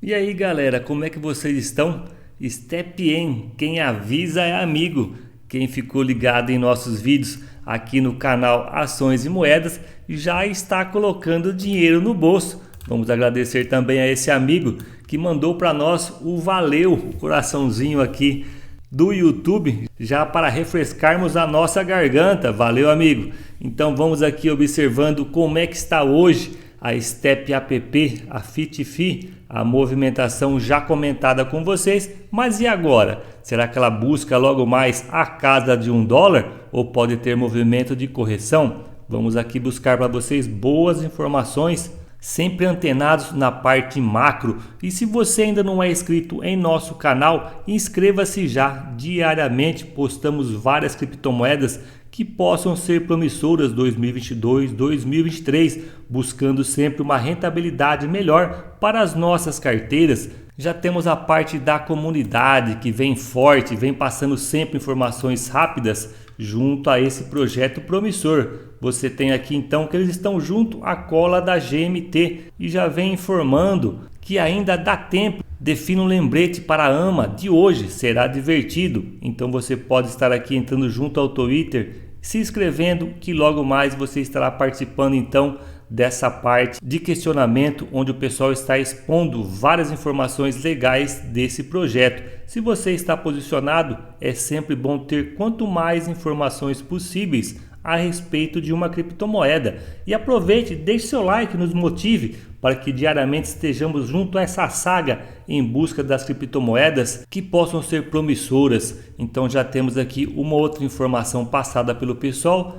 E aí galera, como é que vocês estão? Step in, quem avisa é amigo. Quem ficou ligado em nossos vídeos aqui no canal Ações e Moedas já está colocando dinheiro no bolso. Vamos agradecer também a esse amigo que mandou para nós o valeu, o coraçãozinho aqui do YouTube, já para refrescarmos a nossa garganta. Valeu, amigo. Então vamos aqui observando como é que está hoje a Step App, a FitFi, a movimentação já comentada com vocês. Mas e agora? Será que ela busca logo mais a casa de $1 ou pode ter movimento de correção? Vamos aqui buscar para vocês boas informações, sempre antenados na parte macro. E se você ainda não é inscrito em nosso canal, inscreva-se já. Diariamente postamos várias criptomoedas que possam ser promissoras 2022, 2023, buscando sempre uma rentabilidade melhor para as nossas carteiras. Já temos a parte da comunidade que vem forte, vem passando sempre informações rápidas junto a esse projeto promissor. Você tem aqui então que eles estão junto à cola da GMT e já vem informando que ainda dá tempo. Defina um lembrete para a AMA de hoje, será divertido. Então você pode estar aqui entrando junto ao Twitter, se inscrevendo, que logo mais você estará participando então dessa parte de questionamento, onde o pessoal está expondo várias informações legais desse projeto. Se você está posicionado, é sempre bom ter quanto mais informações possíveis a respeito de uma criptomoeda. E aproveite, deixe seu like, nos motive para que diariamente estejamos junto a essa saga em busca das criptomoedas que possam ser promissoras. Então já temos aqui uma outra informação passada pelo pessoal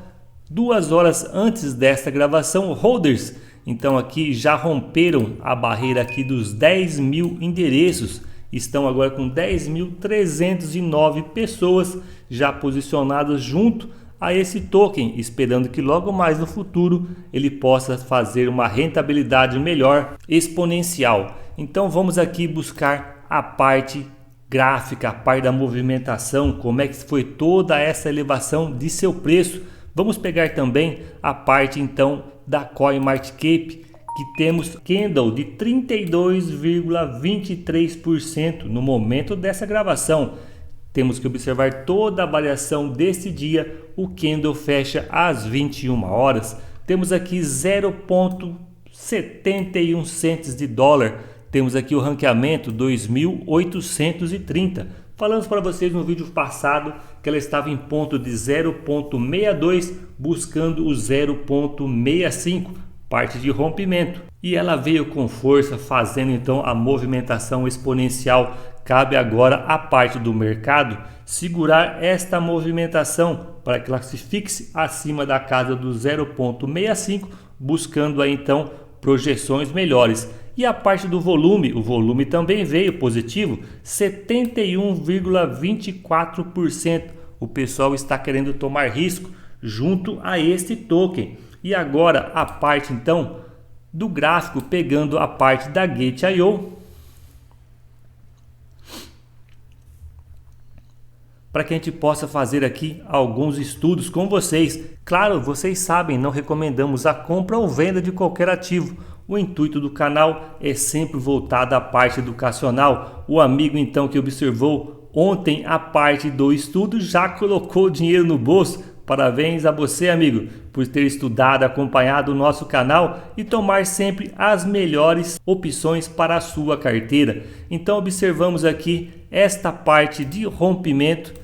2 horas antes desta gravação. Holders então aqui já romperam a barreira aqui dos 10 mil endereços. Estão agora com 10.309 pessoas já posicionadas junto a esse token, esperando que logo mais no futuro ele possa fazer uma rentabilidade melhor, exponencial. Então vamos aqui buscar a parte gráfica, a parte da movimentação, como é que foi toda essa elevação de seu preço. Vamos pegar também a parte então da CoinMarketCap, que temos candle de 32,23% no momento dessa gravação. Temos que observar toda a variação desse dia. O candle fecha às 21 horas. Temos aqui 0,71 cents de dólar. Temos aqui o ranqueamento 2.830. Falamos para vocês no vídeo passado que ela estava em ponto de 0,62, buscando o 0,65, parte de rompimento. E ela veio com força, fazendo então a movimentação exponencial. Cabe agora à parte do mercado segurar esta movimentação para que ela se fixe acima da casa do 0,65, buscando aí então projeções melhores. E a parte do volume, o volume também veio positivo, 71,24%. O pessoal está querendo tomar risco junto a este token. E agora a parte então do gráfico, pegando a parte da Gate.io, para que a gente possa fazer aqui alguns estudos com vocês. Claro, vocês sabem, não recomendamos a compra ou venda de qualquer ativo. O intuito do canal é sempre voltado à parte educacional. O amigo então que observou ontem a parte do estudo já colocou dinheiro no bolso. Parabéns a você, amigo, por ter estudado, acompanhado o nosso canal e tomar sempre as melhores opções para a sua carteira. Então observamos aqui esta parte de rompimento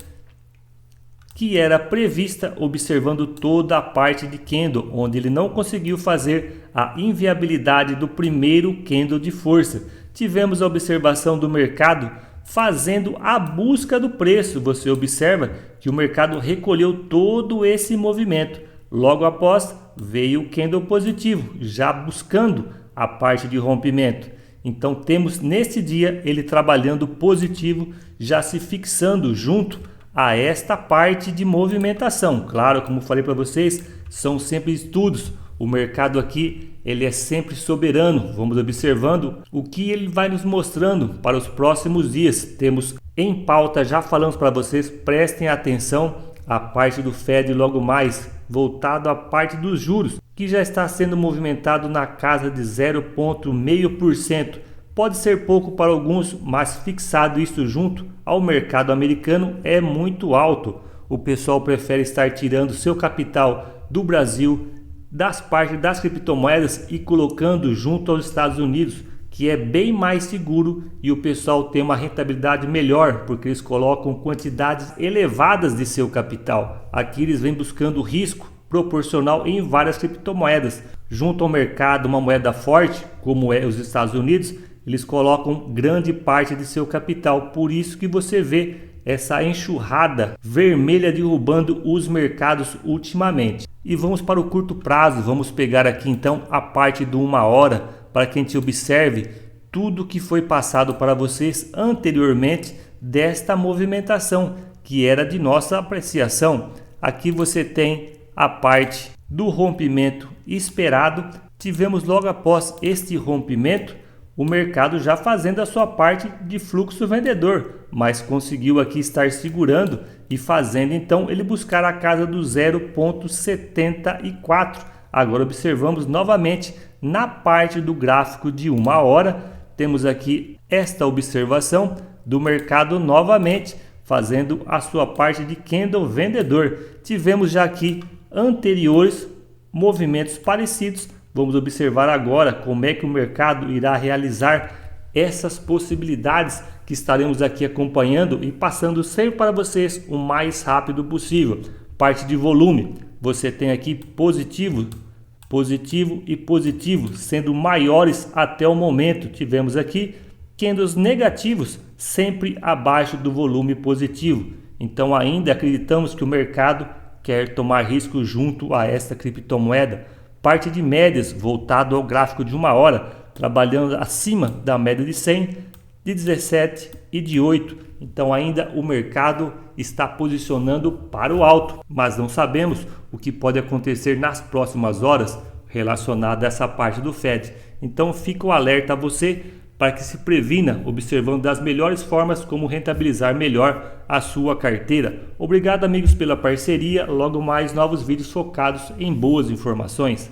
que era prevista, observando toda a parte de candle, onde ele não conseguiu fazer a inviabilidade do primeiro candle de força. Tivemos a observação do mercado fazendo a busca do preço. Você observa que o mercado recolheu todo esse movimento. Logo após veio o candle positivo, já buscando a parte de rompimento. Então temos nesse dia ele trabalhando positivo, já se fixando junto a esta parte de movimentação. Claro, como falei para vocês, são sempre estudos. O mercado aqui ele é sempre soberano. Vamos observando o que ele vai nos mostrando para os próximos dias. Temos em pauta, já falamos para vocês, prestem atenção a parte do Fed logo mais, voltado à parte dos juros, que já está sendo movimentado na casa de 0,5%. Pode ser pouco para alguns, mas fixado isso junto ao mercado americano é muito alto. O pessoal prefere estar tirando seu capital do Brasil, das partes das criptomoedas e colocando junto aos Estados Unidos, que é bem mais seguro e o pessoal tem uma rentabilidade melhor, porque eles colocam quantidades elevadas de seu capital. Aqui eles vêm buscando risco proporcional em várias criptomoedas. Junto ao mercado, uma moeda forte, como é os Estados Unidos, eles colocam grande parte de seu capital. Por isso que você vê essa enxurrada vermelha derrubando os mercados ultimamente. E vamos para o curto prazo, vamos pegar aqui então a parte do 1 hora, para que a gente observe tudo que foi passado para vocês anteriormente desta movimentação, que era de nossa apreciação. Aqui você tem a parte do rompimento esperado. Tivemos logo após este rompimento o mercado já fazendo a sua parte de fluxo vendedor, mas conseguiu aqui estar segurando e fazendo então ele buscar a casa do 0,74. Agora observamos novamente na parte do gráfico de 1 hora, temos aqui esta observação do mercado novamente fazendo a sua parte de candle vendedor. Tivemos já aqui anteriores movimentos parecidos. Vamos observar agora como é que o mercado irá realizar essas possibilidades que estaremos aqui acompanhando e passando sempre para vocês o mais rápido possível. Parte de volume, você tem aqui positivo e positivo, sendo maiores até o momento. Tivemos aqui candles negativos, sempre abaixo do volume positivo. Então ainda acreditamos que o mercado quer tomar risco junto a esta criptomoeda. Parte de médias, voltado ao gráfico de 1 hora, trabalhando acima da média de 100, de 17 e de 8. Então ainda o mercado está posicionando para o alto, mas não sabemos o que pode acontecer nas próximas horas relacionado a essa parte do Fed. Então fica o alerta a você para que se previna, observando das melhores formas como rentabilizar melhor a sua carteira. Obrigado, amigos, pela parceria. Logo mais novos vídeos focados em boas informações.